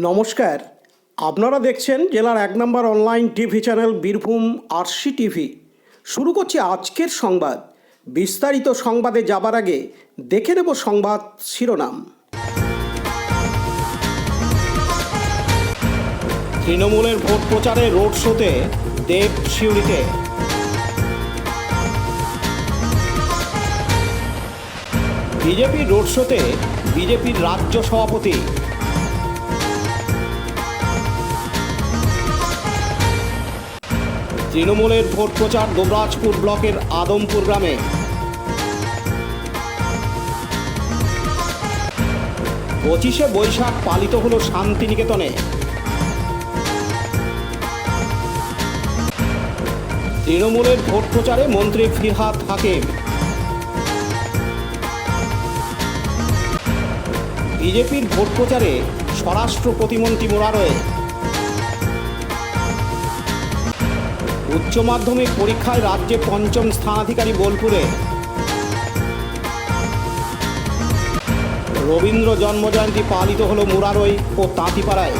নমস্কার, আপনারা দেখছেন জেলার 1 number online TV channel Birbhum RC TV. শুরু করছি আজকের সংবাদ। বিস্তারিত সংবাদে যাবার আগে দেখে নেব সংবাদ শিরোনাম। তৃণমূলের ভোট প্রচারে রোড শোতে দেব সিউড়িতে। বিজেপির রোড শোতে বিজেপির রাজ্য সভাপতি। তৃণমূলের ভোট প্রচার দুবরাজপুর ব্লকের আদমপুর গ্রামে। 25শে বৈশাখ পালিত হলো শান্তিনিকেতনে। তৃণমূলের ভোট প্রচারে মন্ত্রী ফিরহাদ হাকিম। বিজেপির ভোট প্রচারে স্বরাষ্ট্র প্রতিমন্ত্রী মুরারয়ে। উচ্চ মাধ্যমিক পরীক্ষায় রাজ্যে 5ম স্থানাধিকারী বোলপুরে। রবীন্দ্র জন্মজয়ন্তী পালিত হল মুরারই ও তাঁতিপাড়ায়।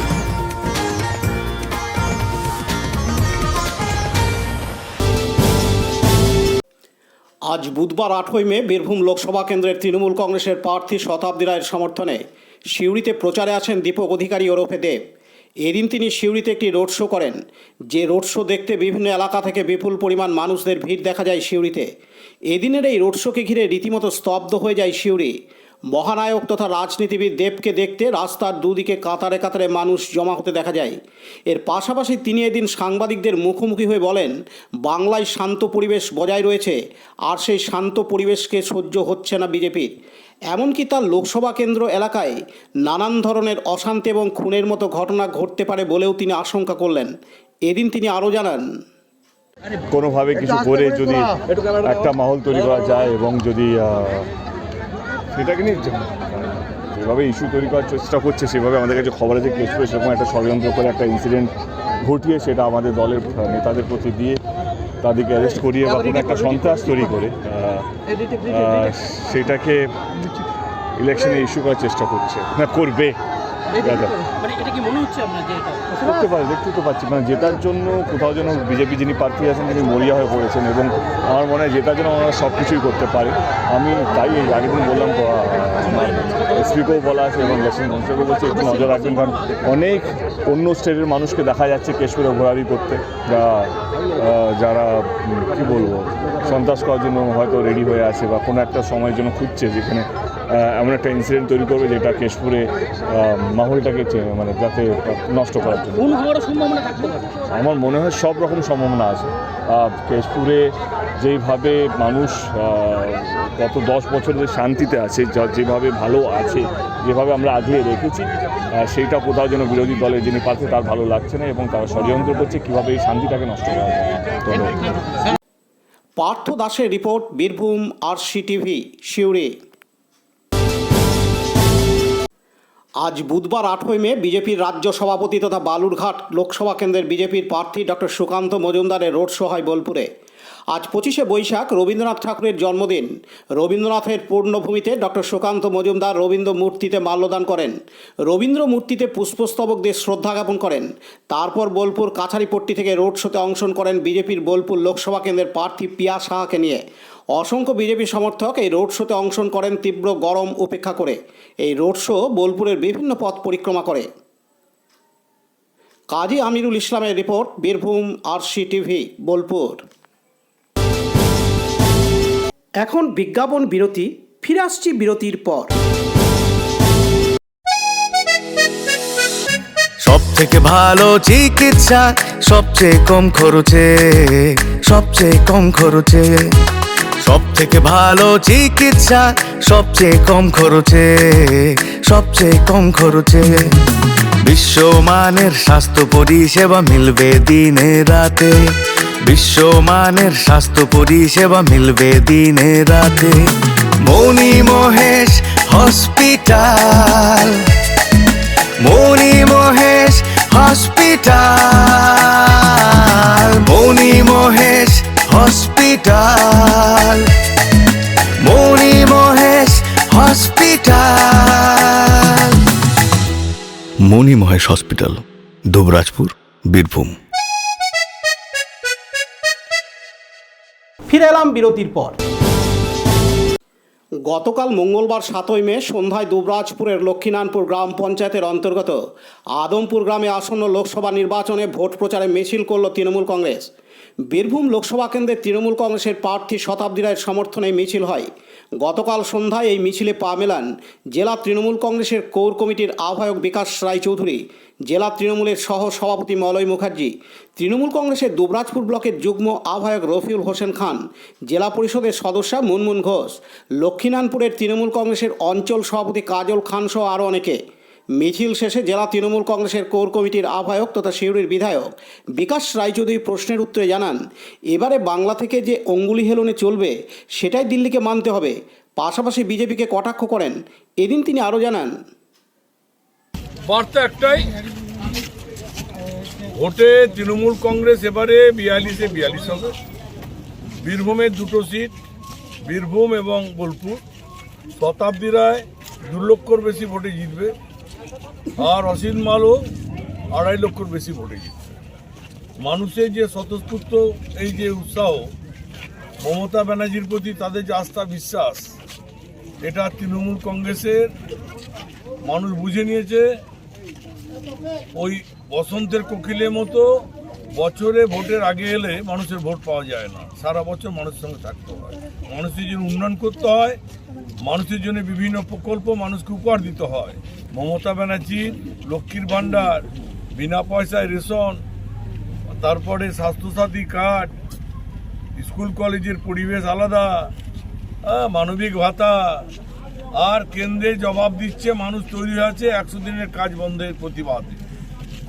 আজ বুধবার 8ই মে বীরভূম লোকসভা কেন্দ্রের তৃণমূল কংগ্রেসের প্রার্থী শতাব্দী রায়ের সমর্থনে সিউড়িতে প্রচারে আছেন দীপক অধিকারী ওরফে দেব। এদিন তিনি সিউড়িতে একটি রোড শো করেন। যে রোড শো দেখতে বিভিন্ন এলাকা থেকে বিপুল পরিমাণ মানুষদের ভিড় দেখা যায় সিউড়িতে। এদিনের এই রোড শোকে ঘিরে রীতিমতো স্তব্ধ হয়ে যায় সিউড়ি। মহানায়ক তথা রাজনীতিবিদ দেবকে দেখতে রাস্তার দুদিকে কাতারে কাতারে মানুষ জমা হতে দেখা যায়। এর পাশাপাশি তিনি এদিন সাংবাদিকদের মুখোমুখি হয়ে বলেন, বাংলায় শান্ত পরিবেশ বজায় রয়েছে, আর সেই শান্ত পরিবেশকে সহ্য হচ্ছে না বিজেপির। এমনকি তার লোকসভা কেন্দ্র এলাকায় নানান ধরনের অশান্তি এবং খুনের মতো ঘটনা ঘটতে পারে বলেও তিনি আশঙ্কা করলেন। এদিন তিনি আরও জানান, কোনোভাবে কিছু করে যদি একটা মাহল তৈরি করা যায় এবং যদি সেটাকে নিয়ে যেভাবে ইস্যু তৈরি করার চেষ্টা করছে, সেভাবে আমাদের কাছে খবর আছে কেস করে সেরকম একটা ষড়যন্ত্র করে একটা ইনসিডেন্ট ঘটিয়ে সেটা আমাদের দলের নেতাদের প্রতি দিয়ে তাদেরকে অ্যারেস্ট করিয়ে বা কোনো একটা সন্ত্রাস তৈরি করে সেটাকে ইলেকশনে ইস্যু করার চেষ্টা করছে না করবে। করতে পারে, দেখতে তো পাচ্ছি, মানে জেতার জন্য কোথাও যেন বিজেপি যিনি প্রার্থী আছেন তিনি মরিয়া হয়ে পড়েছেন এবং আমার মনে হয় জেতার জন্য ওনারা সব কিছুই করতে পারে। আমি তাই এই আগের দিন বললাম, আমার এসপিকেও বলা আছে এবং ইলেকশন কমিশনকেও বলছে একটু নজর রাখবেন, কারণ অনেক অন্য স্টেটের মানুষকে দেখা যাচ্ছে কেশপুরে ঘোরাঘুরি করতে, যারা কি বলবো সন্ত্রাস করার জন্য হয়তো রেডি হয়ে আছে বা কোনো একটা সময়ের জন্য খুঁজছে যেখানে এমন একটা ইনসিডেন্ট তৈরি করবে যেটা কেশপুরে মাহলটাকে মানে যাতে নষ্ট করার জন্য। আমার মনে হয় সব রকম সম্ভাবনা আছে। কেশপুরে যেইভাবে মানুষ গত 10 বছর ধরে শান্তিতে আছে, যেভাবে ভালো আছে, যেভাবে আমরা আগিয়ে রেখেছি, সেইটা কোথাও যেন বিরোধী দলের যিনি প্রার্থী তার ভালো লাগছে না এবং তারা ষড়যন্ত্র করছে কীভাবে এই শান্তিটাকে নষ্ট করা যায়। পার্থ দাসের report, Birbhum RC TV, Suri. আজ বুধবার 8ই মে বিজেপির রাজ্য সভাপতি তথা বালুরঘাট লোকসভা কেন্দ্রের বিজেপির প্রার্থী ডক্টর সুকান্ত মজুমদারের রোড শো হয় বোলপুরে। আজ 25শে বৈশাখ রবীন্দ্রনাথ ঠাকুরের জন্মদিন। রবীন্দ্রনাথের পূর্ণভূমিতে ডক্টর সুকান্ত মজুমদার রবীন্দ্র মূর্তিতে মাল্যদান করেন। রবীন্দ্র মূর্তিতে পুষ্পস্তবক দিয়ে শ্রদ্ধা জ্ঞাপন করেন। তারপর বোলপুর কাছারিপট্টি থেকে রোড শোতে অংশগ্রহণ করেন বিজেপির বোলপুর লোকসভা কেন্দ্রের প্রার্থী পিয়া সাহাকে নিয়ে। অসংখ্য বিজেপি সমর্থক এই রোড শোতে অংশগ্রহণ করেন তীব্র গরম উপেক্ষা করে। এই রোড শো বোলপুরের বিভিন্ন পথ পরিক্রমা করে। কাজী আমিরুল ইসলামের report, Birbhum RC TV, Bolpur. এখন বিজ্ঞাপন বিরতি, ফিরে আসছি বিরতির পর। সব থেকে ভালো চিকিৎসা সবচেয়ে কম খরচে, সবচেয়ে কম খরচে। সব থেকে ভালো চিকিৎসা সবচেয়ে কম খরচে, সবচেয়ে কম খরচে। বিশ্বমানের স্বাস্থ্য পরিষেবা মিলবে দিনে রাতে, বিশ্বমানের স্বাস্থ্য পরিষেবা মিলবে দিনে রাতে। মণি মহেশ হসপিটাল, মণি মহেশ হসপিটাল, মণি মহেশ হসপিটাল, মণি মহেশ হসপিটাল। মনি মহেশ হসপিটাল, দুবরাজপুর, বীরভূম। ফিরে এলাম বিরতির পর। গতকাল মঙ্গলবার 7ই মে সন্ধ্যায় দুবরাজপুরের লক্ষ্মীনারায়ণপুর গ্রাম পঞ্চায়েতের অন্তর্গত আদমপুর গ্রামে আসন্ন লোকসভা নির্বাচনে ভোট প্রচারে মিছিল করল তৃণমূল কংগ্রেস। বীরভূম লোকসভা কেন্দ্রে তৃণমূল কংগ্রেসের প্রার্থী শতাব্দী রায়ের সমর্থনে মিছিল হয়। গতকাল সন্ধ্যায় এই মিছিলে পা মেলান জেলা তৃণমূল কংগ্রেসের কোর কমিটির আহ্বায়ক বিকাশ রায়চৌধুরী, জেলা তৃণমূলের সহ সভাপতি মলয় মুখার্জি, তৃণমূল কংগ্রেসের দুবরাজপুর ব্লকের যুগ্ম আহ্বায়ক রফিউল হোসেন খান, জেলা পরিষদের সদস্যা মুনমুন ঘোষ, লক্ষ্মীনারায়ণপুরের তৃণমূল কংগ্রেসের অঞ্চল সভাপতি কাজল খান সহ আরও অনেকে। মিছিল শেষে জেলা তৃণমূল কংগ্রেসের কোর কমিটির আহ্বায়ক তথা সিউড়ির বিধায়ক বিকাশ রায়চৌধুরী প্রশ্নের উত্তরে জানান, এবারে বাংলা থেকে যে অঙ্গুলি হেলনে চলবে সেটাই দিল্লিকে মানতে হবে। পাশাপাশি বিজেপিকে কটাক্ষ করেন। এদিন তিনি আরও জানান, বার্তা একটাই, ভোটে তৃণমূল কংগ্রেস এবারে 42-এ 42 হবে। বীরভূমের দুটো সিট, বীরভূম এবং বোলপুর, শতাব্দী রায় 2 লক্ষর বেশি ভোটে জিতবে, আর অসিত মালও 2.5 লক্ষর বেশি ভোটে জিতবে। মানুষের যে স্বতঃস্ফূর্ত এই যে উৎসাহ, মমতা ব্যানার্জির প্রতি তাদের যে আস্থা বিশ্বাস, এটা তৃণমূল কংগ্রেসের মানুষ বুঝে নিয়েছে। ওই বসন্তের কোকিলের মতো বছরে ভোটের আগে এলে মানুষের ভোট পাওয়া যায় না, সারা বছর মানুষের সঙ্গে থাকতে হয়, মানুষের জন্য উন্নয়ন করতে হয়, মানুষের জন্য বিভিন্ন প্রকল্প মানুষকে উপহার দিতে হয়। মমতা ব্যানার্জির লক্ষ্মীর ভাণ্ডার, বিনা পয়সায় রেশন, তারপরে স্বাস্থ্যসাথী কার্ড, স্কুল কলেজের পরিবেশ আলাদা, মানবিক ভাতা, আর কেন্দ্রে জবাব দিচ্ছে মানুষ তৈরি আছে 100 দিনের কাজ বন্ধের প্রতিবাদে,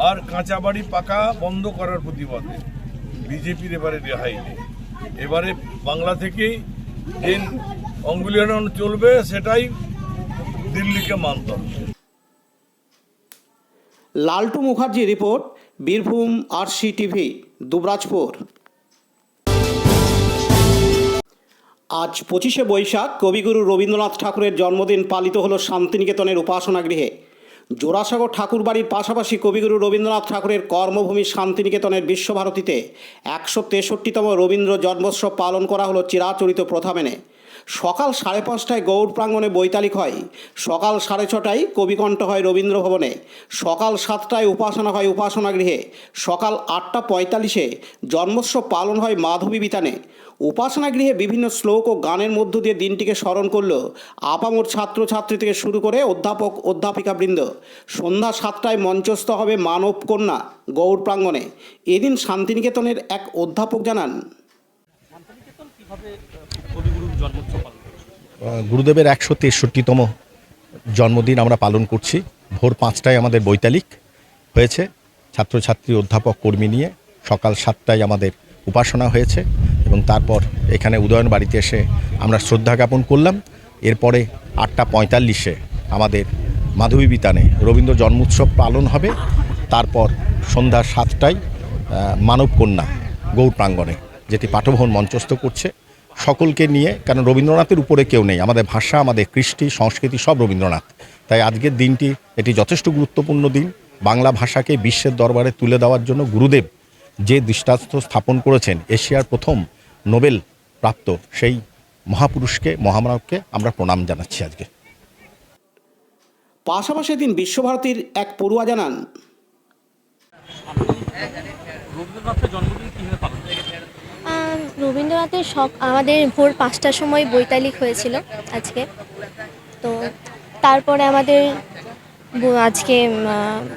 আর কাঁচা বাড়ি পাকা বন্ধ করার প্রতিবাদে। বিজেপির এবারে রেহাই নেই। এবারে বাংলা থেকেই যে অঙ্গুলি হেলন চলবে সেটাই দিল্লিকে মানতে হবে। Laltu Mukherjee report, Birbhum RC TV, Dubrajpur. আজ 25শে বৈশাখ কবিগুরু রবীন্দ্রনাথ ঠাকুরের জন্মদিন পালিত হলো শান্তিনিকেতনের উপাসনা গৃহে। জোড়াসাগর ঠাকুরবাড়ির পাশাপাশি কবিগুরু রবীন্দ্রনাথ ঠাকুরের কর্মভূমি শান্তিনিকেতনের বিশ্বভারতীতে 163তম রবীন্দ্র জন্মোৎসব পালন করা হলো চিরাচরিত প্রথা মেনে। সকাল 5:30টায় গৌড় প্রাঙ্গণে বৈতালিক হয়, সকাল 6:30টায় কবিকণ্ঠ হয় রবীন্দ্র ভবনে, সকাল 7টায় উপাসনা হয় উপাসনা গৃহে, সকাল 8:45-এ জন্মোৎসব পালন হয় মাধবী বিতানে। উপাসনা গৃহে বিভিন্ন শ্লোক ও গানের মধ্য দিয়ে দিনটিকে স্মরণ করল আপামর ছাত্রছাত্রী থেকে শুরু করে অধ্যাপক অধ্যাপিকাবৃন্দ। সন্ধ্যা 7টায় মঞ্চস্থ হবে মানব কন্যা গৌড় প্রাঙ্গণে। এদিন শান্তিনিকেতনের এক অধ্যাপক জানান, গুরুদেবের 163তম জন্মদিন আমরা পালন করছি। ভোর 5টায় আমাদের বৈতালিক হয়েছে, ছাত্রছাত্রী অধ্যাপক কর্মী নিয়ে। সকাল 7টায় আমাদের উপাসনা হয়েছে এবং তারপর এখানে উদয়ন বাড়িতে এসে আমরা শ্রদ্ধা জ্ঞাপন করলাম। এরপরে 8:45-এ আমাদের মাধবী বিতানে রবীন্দ্র জন্মোৎসব পালন হবে। তারপর সন্ধ্যা 7টায় মানব কন্যা গৌড় প্রাঙ্গণে, যেটি পাঠভবন মঞ্চস্থ করছে সকলকে নিয়ে, কারণ রবীন্দ্রনাথের উপরে কেউ নেই। আমাদের ভাষা, আমাদের কৃষ্টি, সংস্কৃতি সব রবীন্দ্রনাথ। তাই আজকের দিনটি এটি যথেষ্ট গুরুত্বপূর্ণ দিন। বাংলা ভাষাকে বিশ্বের দরবারে তুলে দেওয়ার জন্য গুরুদেব যে দৃষ্টান্ত স্থাপন করেছেন, এশিয়ার প্রথম নোবেল প্রাপ্ত সেই মহাপুরুষকে, মহামানবকে আমরা প্রণাম জানাচ্ছি আজকে। পাশাপাশি দিন বিশ্বভারতীর এক পড়ুয়া জানান, রবীন্দ্রনাথের আমাদের ভোর 5টার সময় বৈতালিক হয়েছিল আজকে। তো তারপরে আমাদের আজকে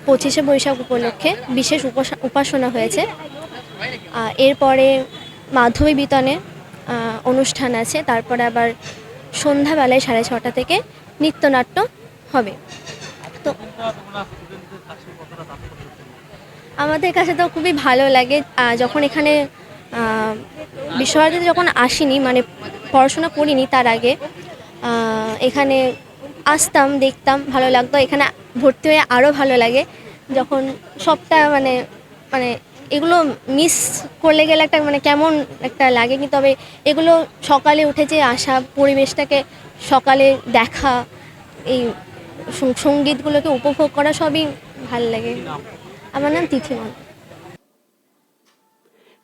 25শে বৈশাখ উপলক্ষে বিশেষ উপাসনা হয়েছে। এরপরে মাধবী বিতানে অনুষ্ঠান আছে। তারপরে আবার সন্ধ্যাবেলায় 6:30 থেকে নৃত্যনাট্য হবে। তো আমাদের কাছে তো খুবই ভালো লাগে। যখন এখানে বিশ্বভারতীতে যখন আসিনি, মানে পড়াশোনা করিনি, তার আগে এখানে আসতাম, দেখতাম, ভালো লাগতো। এখানে ভর্তি হয়ে আরও ভালো লাগে, যখন সবটা মানে এগুলো মিস করলে গেলে একটা মানে কেমন একটা লাগে। কিন্তু তবে এগুলো সকালে উঠে যে আসা, পরিবেশটাকে সকালে দেখা, এই সঙ্গীতগুলোকে উপভোগ করা, সবই ভাল লাগে। আমার নাম তিথিমন।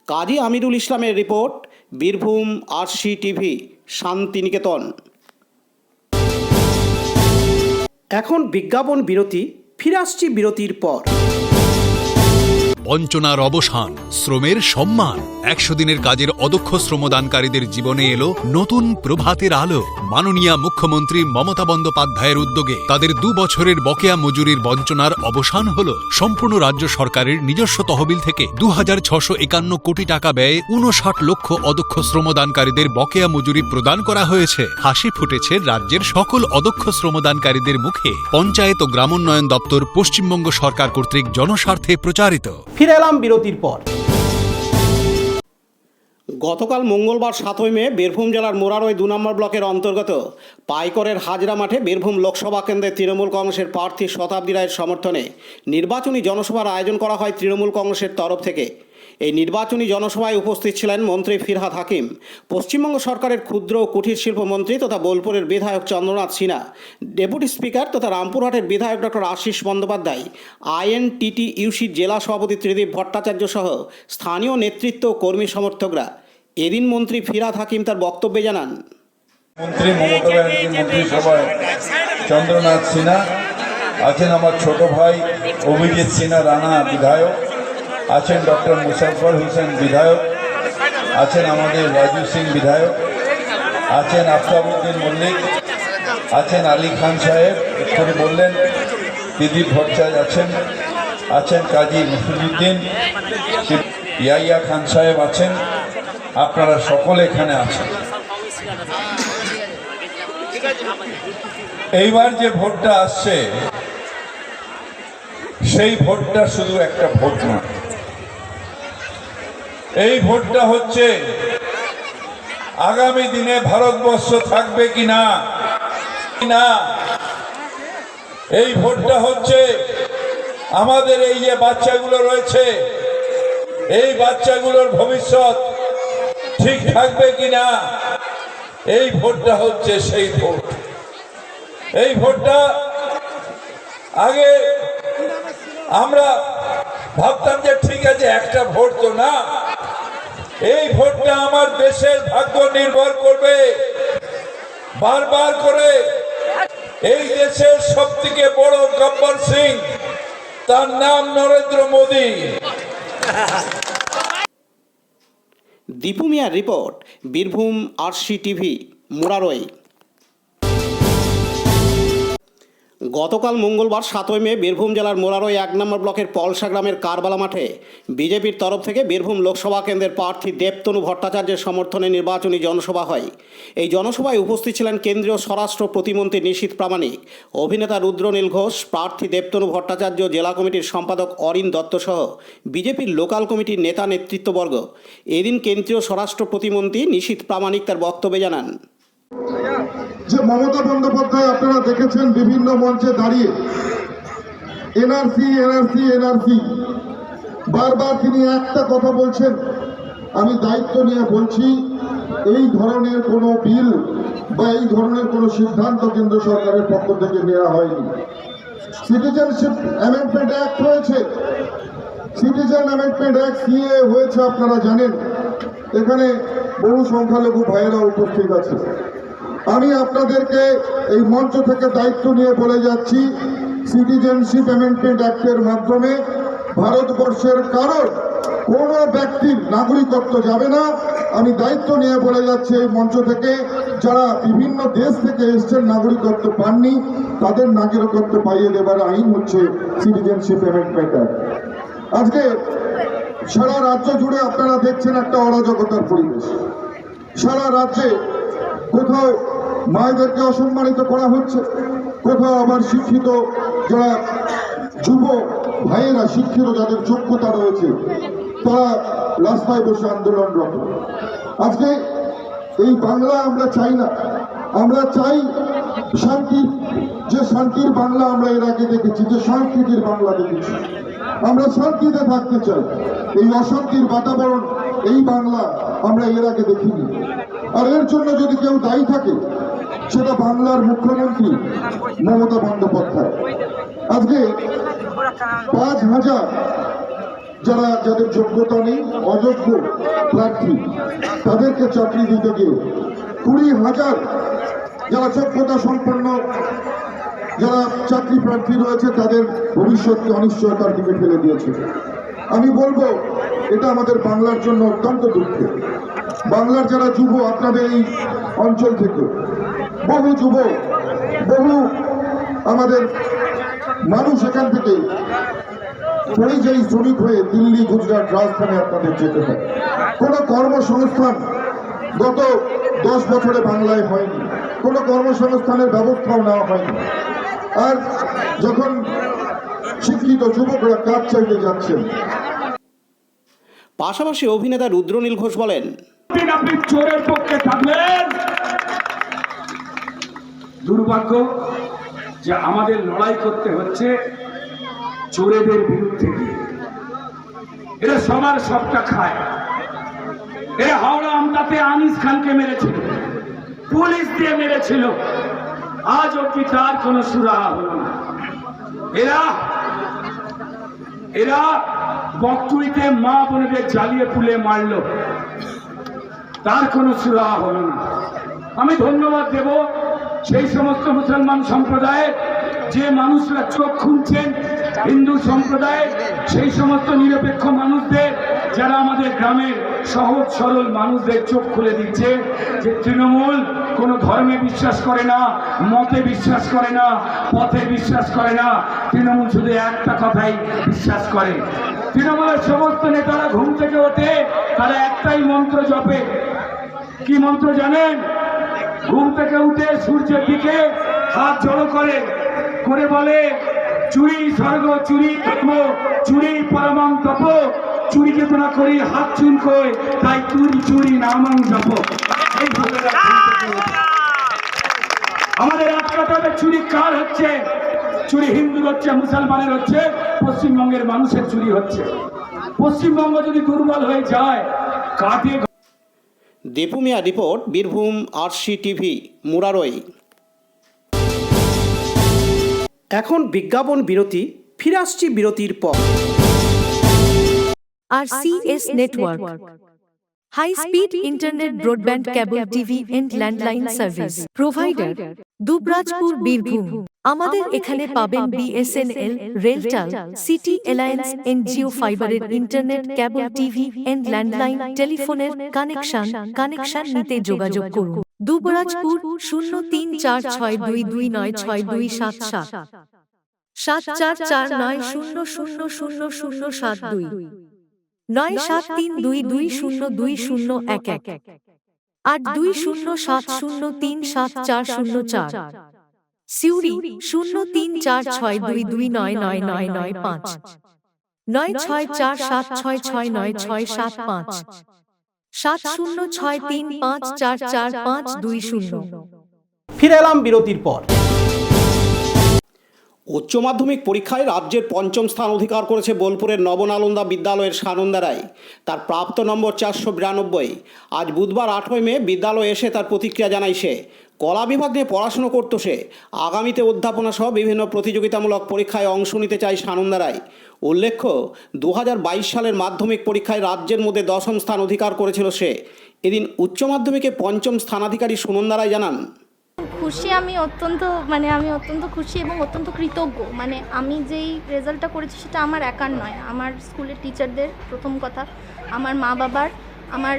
কাজী আমিরুল ইসলামের report, Birbhum RC TV, Santiniketan. এখন বিজ্ঞাপন বিরতি, ফিরে আসছি বিরতির পর। বঞ্চনার অবসান, শ্রমের সম্মান। 100 দিনের কাজের অদক্ষ শ্রমদানকারীদের জীবনে এলো নতুন প্রভাতের আলো। মাননীয় মুখ্যমন্ত্রী মমতা বন্দ্যোপাধ্যায়ের উদ্যোগে তাদের 2 বছরের বকেয়া মজুরির বঞ্চনার অবসান হলো। সম্পূর্ণ রাজ্য সরকারের নিজস্ব তহবিল থেকে 2651 কোটি টাকা ব্যয়ে 59 লক্ষ অদক্ষ শ্রমদানকারীদের বকেয়া মজুরি প্রদান করা হয়েছে। হাসি ফুটেছে রাজ্যের সকল অদক্ষ শ্রমদানকারীদের মুখে। পঞ্চায়েত ও গ্রামোন্নয়ন দপ্তর, পশ্চিমবঙ্গ সরকার কর্তৃক জনস্বার্থে প্রচারিত। ফিরে এলাম বিরতির পর। গতকাল মঙ্গলবার 7ই মে বীরভূম জেলার মোরারই 2 নম্বর ব্লকের অন্তর্গত পাইকরের হাজরা মাঠে বীরভূম লোকসভা কেন্দ্রে তৃণমূল কংগ্রেসের প্রার্থী শতাব্দী রায়ের সমর্থনে নির্বাচনী জনসভার আয়োজন করা হয় তৃণমূল কংগ্রেসের তরফ থেকে। এই নির্বাচনী জনসভায় উপস্থিত ছিলেন মন্ত্রী ফিরহাদ হাকিম, পশ্চিমবঙ্গ সরকারের ক্ষুদ্র ও কুটির শিল্প মন্ত্রী তথা বোলপুরের বিধায়ক চন্দ্রনাথ সিনহা, ডেপুটি স্পিকার তথা রামপুরহাটের বিধায়ক ডক্টর আশিস বন্দ্যোপাধ্যায়, INTTUC জেলা সভাপতি ত্রিদীপ ভট্টাচার্য সহ স্থানীয় নেতৃত্ব ও কর্মী সমর্থকরা। এদিন মন্ত্রী ফিরহাদ হাকিম তার বক্তব্যে জানান, মন্ত্রী মমতা ব্যানার্জি মন্ত্রিসভায় চন্দ্রনাথ সিনহা আছেন, আমার ছোট ভাই অভিজিৎ সিনহা রানা বিধায়ক আছেন, ডক্টর মুশাফর হোসেন বিধায়ক আছেন, আমাদের রাজু সিং বিধায়ক আছেন, আফতাবউদ্দিন মল্লিক আছেন, আলী খান সাহেব এক্ষুনি বললেন, ত্রিদীপ ভট্টাচার্য আছেন, কাজী মুফিজউদ্দিন, ইয়াইয়া খান সাহেব আছেন। আপনারা সকলে এখানে আছেন। এইবার যে ভোটটা আসছে সেই ভোটটা শুধু একটা ভোট নয়, এই ভোটটা হচ্ছে আগামী দিনে ভারতবর্ষ থাকবে কিনা। এই ভোটটা হচ্ছে আমাদের এই যে বাচ্চাগুলো রয়েছে, এই বাচ্চাগুলোর ভবিষ্যৎ ঠিক থাকবে কিনা। এই ভোটটা হচ্ছে সেই ভোট। এই ভোটটা আগে আমরা ভাবতাম যে ঠিক আছে একটা ভোট তো না, এই ভোটটা আমার দেশের ভাগ্য নির্ভর করবে। বারবার করে এই দেশের সবথেকে বড় গব্বর সিং, তার নাম নরেন্দ্র মোদী। দীপু মিয়ার report, Birbhum RC TV, Murarai. গতকাল মঙ্গলবার 7ই মে বীরভূম জেলার মোরারই 1 নম্বর ব্লকের পলসা গ্রামের কারবালা মাঠে বিজেপির তরফ থেকে বীরভূম লোকসভা কেন্দ্রের প্রার্থী দেবতনু ভট্টাচার্যের সমর্থনে নির্বাচনী জনসভা হয়। এই জনসভায় উপস্থিত ছিলেন কেন্দ্রীয় স্বরাষ্ট্র প্রতিমন্ত্রী নিশীথ প্রামাণিক, অভিনেতা রুদ্রনীল ঘোষ, প্রার্থী দেবতনু ভট্টাচার্য, জেলা কমিটির সম্পাদক অরিন দত্ত সহ বিজেপির লোকাল কমিটির নেতা নেতৃত্ববর্গ। এদিন কেন্দ্রীয় স্বরাষ্ট্র প্রতিমন্ত্রী নিশীথ প্রামাণিক তার বক্তব্যে জানান, যে মমতা বন্দ্যোপাধ্যায় আপনারা দেখেছেন বিভিন্ন মঞ্চে দাঁড়িয়ে এনআরসি বারবার তিনি একটা কথা বলছেন। আমি দায়িত্ব নিয়ে বলছি, এই ধরনের কোনো বিল বা এই ধরনের কোনো সিদ্ধান্ত কেন্দ্র সরকারের পক্ষ থেকে নেওয়া হয়নি। সিটিজেনশিপ অ্যামেন্ডমেন্ট অ্যাক্ট হয়েছে, সিটিজেন অ্যামেন্ডমেন্ট অ্যাক্ট সিএ হয়েছে, আপনারা জানেন। এখানে বহু সংখ্যালঘু ভাইয়েরা উপস্থিত আছে। আমি আপনাদেরকে এই মঞ্চ থেকে দায়িত্ব নিয়ে বলে যাচ্ছি, সিটিজেনশিপ অ্যামেন্ডমেন্ট অ্যাক্টের মাধ্যমে ভারতবর্ষের কারোর কোনো ব্যক্তির নাগরিকত্ব যাবে না। আমি দায়িত্ব নিয়ে বলে যাচ্ছি এই মঞ্চ থেকে, যারা বিভিন্ন দেশ থেকে এসছেন নাগরিকত্ব পাননি, তাদের নাগরিকত্ব পাইয়ে দেবার আইন হচ্ছে সিটিজেনশিপ অ্যামেন্ডমেন্ট অ্যাক্ট। আজকে সারা রাজ্য জুড়ে আপনারা দেখছেন একটা অরাজকতার পরিবেশ। সারা রাজ্যে কোথাও মায়েদেরকে অসম্মানিত করা হচ্ছে, কোথাও আবার শিক্ষিত যারা যুব ভাইয়েরা, শিক্ষিত যাদের যোগ্যতা রয়েছে, তারা রাস্তায় বসে আন্দোলনরত। আজকে এই বাংলা আমরা চাই না, আমরা চাই শান্তি। যে শান্তির বাংলা আমরা এর আগে দেখেছি, যে সংস্কৃতির বাংলা দেখেছি, আমরা শান্তিতে থাকতে চাই। এই অশান্তির বাতাবরণ, এই বাংলা আমরা এর আগে দেখিনি। আর এর জন্য যদি কেউ দায়ী থাকে, সেটা বাংলার মুখ্যমন্ত্রী মমতা বন্দ্যোপাধ্যায়। আজকে 5,000 যাদের যোগ্যতা নেই, অযোগ্য প্রার্থী, তাদেরকে চাকরি দিতে গিয়ে 20,000 যারা যোগ্যতা সম্পন্ন যারা চাকরি প্রার্থী রয়েছে তাদের ভবিষ্যৎকে অনিশ্চয়তার দিকে ফেলে দিয়েছে। আমি বলবো এটা আমাদের বাংলার জন্য অত্যন্ত দুঃখের। বাংলার যারা যুব, আপনাদের এই অঞ্চল থেকে বহু যুব, বহু আমাদের মানুষ এখান থেকে পরিযায়ী শ্রমিক হয়ে দিল্লি, গুজরাট, রাজস্থানে আপনাদের যেতে হয়। কোনো কর্মসংস্থান গত 10 বছরে বাংলায় হয়নি, কোনো কর্মসংস্থানের ব্যবস্থাও নেওয়া হয়নি। আর যখন শিক্ষিত যুবকরা কাজ চাইতে যাচ্ছেন। পাশাপাশি অভিনেতা রুদ্রনীল ঘোষ বলেন, আপনি চোরের পক্ষে থাকলেন, দুর্ভাগ্য যে আমাদের লড়াই করতে হচ্ছে চোরেদের বিরুদ্ধে। এরা সবার সবটা খায়। এরা হাওড়া আমদাতে আনিস খানকে মেরেছিল, পুলিশ দিয়ে মেরেছিল, আজ অব্দি তার কোনো সুরাহা হলো না। এরা বকচুরিতে মা বোনেদের জ্বালিয়ে পুলে মারল, তার কোনো সুরাহা হলো না। আমি ধন্যবাদ দেব সেই সমস্ত মুসলমান সম্প্রদায়ের যে মানুষরা চোখ খুলছেন, হিন্দু সম্প্রদায়ের সেই সমস্ত নিরপেক্ষ মানুষদের যারা আমাদের গ্রামের সহজ সরল মানুষদের চোখ খুলে দিচ্ছে যে তৃণমূল কোনো ধর্মে বিশ্বাস করে না, মতে বিশ্বাস করে না, পথে বিশ্বাস করে না। তৃণমূল শুধু একটা কথাই বিশ্বাস করে। তৃণমূলের সমস্ত নেতারা ঘুম থেকে ওঠে, তারা একটাই মন্ত্র জপে। কি মন্ত্র জানেন? ঘুম থেকে উঠে সূর্যের দিকে হাত জড়ো করে বলে, চুরি স্বর্গ, চুরি ধর্ম, চুরি পরমাং তপ, চুরি চেতনা করি হাত চুলকোয়, তাই চুরি চুরি নামাং জপ। এইভাবে আমাদের আটকাতে হবে চুরি কার হচ্ছে? চুরি হিন্দুর হচ্ছে, মুসলমানের হচ্ছে, পশ্চিমবঙ্গের মানুষের চুরি হচ্ছে। পশ্চিমবঙ্গ যদি দুর্বল হয়ে যায়, কাটে। দীপু মিয়া রিপোর্ট, বীরভূম RCTV, মুরারই। এখন বিজ্ঞাপন বিরতি, ফিরে আসছি বিরতির পর। RCS Network, high speed internet, broadband, cable TV and landline service provider, Dubrajpur, Birbhum. আমাদের এখানে পাবেন BSNL, RailTel, city alliance and Jio ফাইবারের internet, cable TV and landline টেলিফোনের কানেকশন নিতে যোগাযোগ করুন। দুবরাজপুর 034422962277 7449000072 9732202011 8207037404। সিউড়ি 034622999995 9647669665 7063544520। ফিরে এলাম বিরতির পর। উচ্চ মাধ্যমিক পরীক্ষায় রাজ্যের 5ম স্থান অধিকার করেছে বোলপুরের নবনালন্দা বিদ্যালয়ের সানন্দা রায়। তার প্রাপ্ত নম্বর 492। আজ বুধবার 8ই মে বিদ্যালয়ে এসে তার প্রতিক্রিয়া জানায় সে। কলা বিভাগ নিয়ে পড়াশুনো করত সে। আগামীতে অধ্যাপনা সহ বিভিন্ন প্রতিযোগিতামূলক পরীক্ষায় অংশ নিতে চায় সানন্দা রায়। উল্লেখ্য, 2022 সালের মাধ্যমিক পরীক্ষায় রাজ্যের মধ্যে 10ম স্থান অধিকার করেছিল সে। এদিন উচ্চ মাধ্যমিকে 5ম স্থানাধিকারী সুনন্দা রায় জানান, খুশি, আমি অত্যন্ত খুশি এবং অত্যন্ত কৃতজ্ঞ। মানে আমি যেই রেজাল্টটা করেছি সেটা আমার একার নয়, আমার স্কুলের টিচারদের প্রথম কথা, আমার মা বাবার, আমার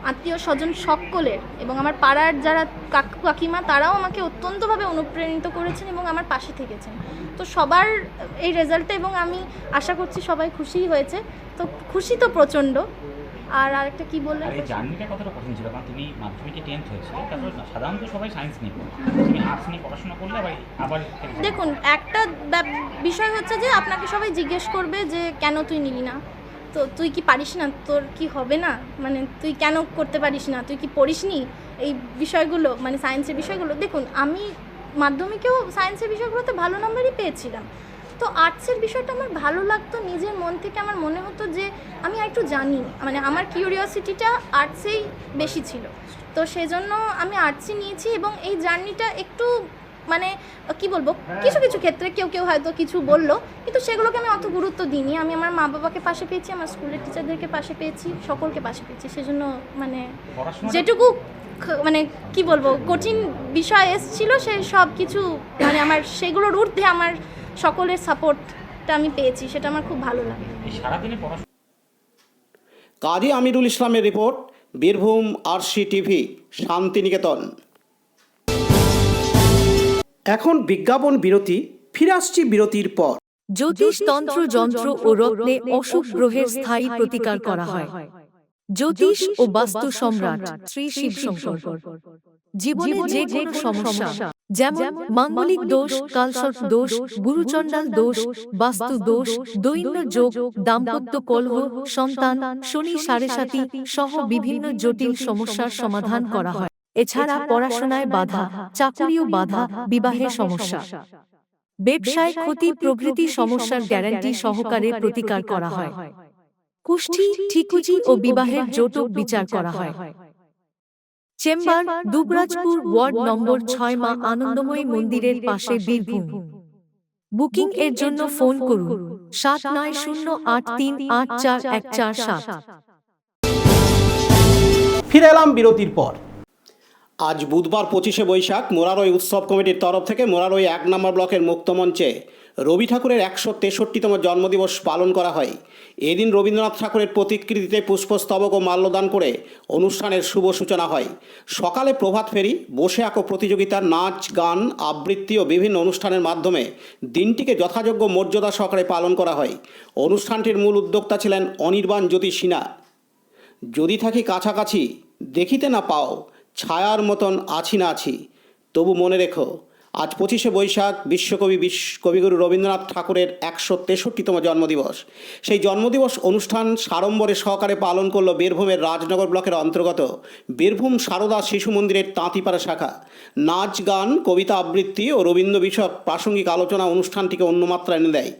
আত্মীয় স্বজন সকলের, এবং আমার পাড়ার যারা কাকু কাকিমা তারাও আমাকে অত্যন্তভাবে অনুপ্রাণিত করেছেন এবং আমার পাশে থেকেছেন। তো সবার এই রেজাল্টে, এবং আমি আশা করছি সবাই খুশিই হয়েছে। তো খুশি তো প্রচণ্ড। আর আরেকটা কি বললেন, এই জার্নিটা কতটা কঠিন ছিল? কারণ তুমি মাধ্যমিকে 10th হয়েছিল, তারপর সাধারণত সবাই সায়েন্স নিয়ে পড়ে, তুমি আর্টস নিয়ে পড়াশোনা করলে আবার দেখুন, একটা বিষয় হচ্ছে যে আপনাকে সবাই জিজ্ঞেস করবে যে কেন তুই নিলি না, তো তুই কি পারিস না, তোর কি হবে না, মানে তুই কেন করতে পারিস না, তুই কি পড়িসনি, এই বিষয়গুলো, মানে সায়েন্সের বিষয়গুলো। দেখুন, আমি মাধ্যমিকেও সায়েন্সের বিষয়গুলোতে ভালো নাম্বারই পেয়েছিলাম। তো আর্টসের বিষয়টা আমার ভালো লাগতো, নিজের মন থেকে আমার মনে হতো যে আমি একটু জানি, মানে আমার কিউরিওসিটিটা আর্টসেই বেশি ছিল। তো সেজন্য আমি আর্টসই নিয়েছি এবং এই জার্নিটা একটু মানে কি বলবো, কিছু কিছু ক্ষেত্রে কেউ কেউ হয়তো কিছু বললো, কিন্তু সেগুলোকে আমি অত গুরুত্ব দিইনি। আমি আমার মা বাবাকে পাশে পেয়েছি, আমার স্কুলের টিচারদেরকে পাশে পেয়েছি, সকলকে পাশে পেয়েছি। সেজন্য মানে যেটুকু মানে কি বলবো কঠিন বিষয় এসেছিল, সে সব কিছু মানে আমার সেগুলোর ঊর্ধ্বে আমার সকলের সাপোর্টটা আমি পেয়েছি, সেটা আমার খুব ভালো লাগে। সারাদিনে পড়াশোনা কাজী আমিরুল ইসলামের report, Birbhum RC TV, Santiniketan. এখন বিজ্ঞাপন বিরতি, ফিরে আসছি বিরতির পর। জ্যোতিষ তন্ত্র যন্ত্র ও রত্নে অশুভ গ্রহের স্থায়ী প্রতিকার করা হয়। জ্যোতিষ ও বাস্তু সম্রাট শ্রী শিবশঙ্কর। জীবনে যে কোনো সমস্যা, যেমন মাঙ্গলিক দোষ, কালসর্প দোষ, গুরুচণ্ডাল দোষ, বাস্তু দোষ, দৈন্য যোগ, দাম্পত্য কলহ, সন্তান, শনি সাড়েসাতি সহ বিভিন্ন জটিল সমস্যার সমাধান করা হয়। এছাড়া পড়াশোনায় বাধা, চাকরিও বাধা, বিবাহে সমস্যা, ব্যবসায় ক্ষতি প্রভৃতি সমস্যার গ্যারান্টি সহকারে প্রতিকার করা হয়। কুষ্ঠি, ঠিকুজি ও বিবাহের জটক বিচার করা হয়। চেম্বার দুবরাজপুর, ওয়ার্ড নম্বর 6, মা আনন্দময়ী মন্দিরের পাশে, বীরভূম। বুকিং এর জন্য ফোন করুন 7908384147। ফিরে এলাম বিরতির পর। আজ বুধবার 25শে বৈশাখ মোরারই উৎসব কমিটির তরফ থেকে মোরারই 1 নম্বর ব্লকের মুক্তমঞ্চে রবি ঠাকুরের 163তম জন্মদিবস পালন করা হয়। এদিন রবীন্দ্রনাথ ঠাকুরের প্রতিকৃতিতে পুষ্পস্তবক ও মাল্যদান করে অনুষ্ঠানের শুভ সূচনা হয়। সকালে প্রভাত ফেরি, বসে আঁকো প্রতিযোগিতা, নাচ, গান, আবৃত্তি ও বিভিন্ন অনুষ্ঠানের মাধ্যমে দিনটিকে যথাযোগ্য মর্যাদা সহকারে পালন করা হয়। অনুষ্ঠানটির মূল উদ্যোক্তা ছিলেন অনির্বাণ জ্যোতি সিনহা। যদি থাকি কাছাকাছি, দেখিতে না পাও, ছায়ার মতন আছি না আছি, তবু মনে রেখো আজ 25শে বৈশাখ বিশ্বকবি কবিগুরু রবীন্দ্রনাথ ঠাকুরের 163তম জন্মদিবস। সেই জন্মদিবস অনুষ্ঠান সাড়ম্বরে সহকারে পালন করল বীরভূমের রাজনগর ব্লকের অন্তর্গত বীরভূম সারদা শিশু মন্দিরের তাঁতিপাড়া শাখা। নাচ, গান, কবিতা আবৃত্তি ও রবীন্দ্র বিষয়ক প্রাসঙ্গিক আলোচনা অনুষ্ঠানটিকে অন্যমাত্রা এনে দেয়।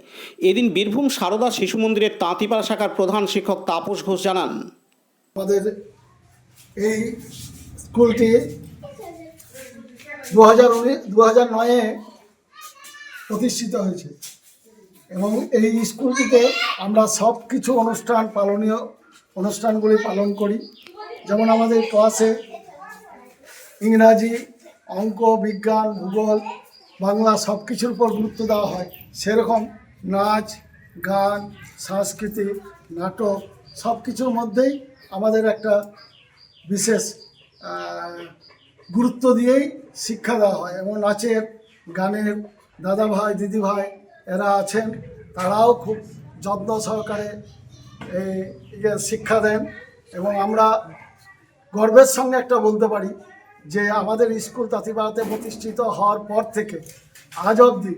এদিন বীরভূম সারদা শিশু মন্দিরের তাঁতিপাড়া শাখার প্রধান শিক্ষক তাপস ঘোষ জানান, আমাদের এই স্কুলটি 2009-এ প্রতিষ্ঠিত হয়েছে এবং এই স্কুলটিতে আমরা সব কিছু পালনীয় অনুষ্ঠানগুলি পালন করি। যেমন আমাদের ক্লাসে ইংরাজি, অঙ্ক, বিজ্ঞান, ভূগোল, বাংলা সব কিছুর উপর গুরুত্ব দেওয়া হয়। সেরকম নাচ, গান, সাংস্কৃতিক, নাটক সব কিছুর মধ্যেই আমাদের একটা বিশেষ গুরুত্ব দিয়েই শিক্ষা দেওয়া হয়। এবং নাচের, গানের দাদা ভাই, দিদি ভাই এরা আছেন, তারাও খুব যত্ন সহকারে শিক্ষা দেন। এবং আমরা গর্বের সঙ্গে একটা বলতে পারি যে আমাদের স্কুল তাঁতিপাড়াতে প্রতিষ্ঠিত হওয়ার পর থেকে আজ অবধি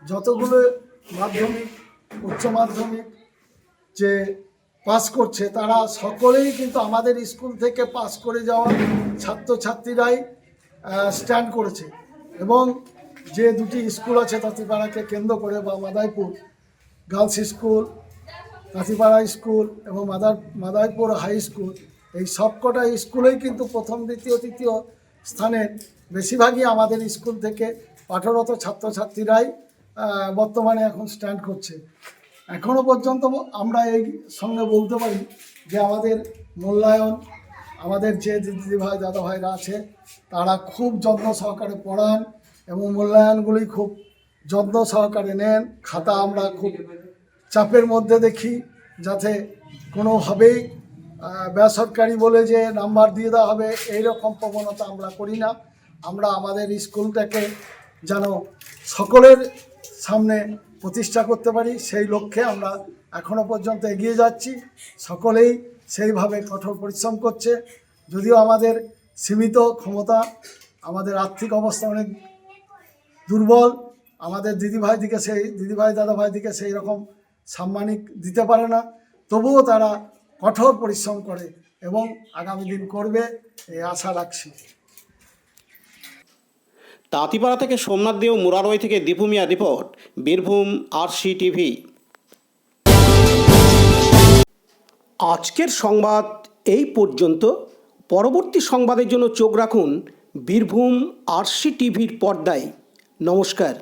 যতগুলো মাধ্যমিক, উচ্চ মাধ্যমিক যে পাস করছে, তারা সকলেই কিন্তু আমাদের স্কুল থেকে পাস করে যাওয়া ছাত্রছাত্রীরাই স্ট্যান্ড করেছে। এবং যে দুটি স্কুল আছে তাঁতিপাড়াকে কেন্দ্র করে, বা মাদাইপুর গার্লস স্কুল, তাঁতিপাড়া স্কুল এবং মাদাইপুর হাই স্কুল, এই সবকটা স্কুলেই কিন্তু প্রথম, দ্বিতীয়, তৃতীয় স্থানে বেশিরভাগই আমাদের স্কুল থেকে পাঠরত ছাত্রছাত্রীরাই বর্তমানে এখন স্ট্যান্ড করছে। এখনও পর্যন্ত আমরা এই সঙ্গে বলতে পারি যে আমাদের মূল্যায়ন, আমাদের যে দিদি ভাই, দাদা ভাইরা আছে, তারা খুব যত্ন সহকারে পড়ান এবং মূল্যায়নগুলি খুব যত্ন সহকারে নেন। খাতা আমরা খুব চাপের মধ্যে দেখি, যাতে কোনোভাবেই বেসরকারি বলে যে নাম্বার দিয়ে দেওয়া হবে এইরকম প্রবণতা আমরা করি না। আমরা আমাদের স্কুলটাকে যেন সকলের সামনে প্রতিষ্ঠা করতে পারি, সেই লক্ষ্যে আমরা এখনও পর্যন্ত এগিয়ে যাচ্ছি। সকলেই সেইভাবে কঠোর পরিশ্রম করছে। যদিও আমাদের সীমিত ক্ষমতা, আমাদের আর্থিক অবস্থা অনেক দুর্বল, আমাদের দিদিভাই দাদা ভাইদিকে সেই রকম সাম্মানিক দিতে পারে না, তবুও তারা কঠোর পরিশ্রম করে এবং আগামী দিন করবে এই আশা রাখছি। তাঁতিপাড়া থেকে সোমনাথ দেও, মুরারই থেকে দীপু মিয়া রিপোর্ট, বীরভূম আরসি টিভি। আজকের সংবাদ এই পর্যন্ত। পরবর্তী সংবাদের জন্য চোখ রাখুন বীরভূম আরসি টিভির পর্দায়। নমস্কার।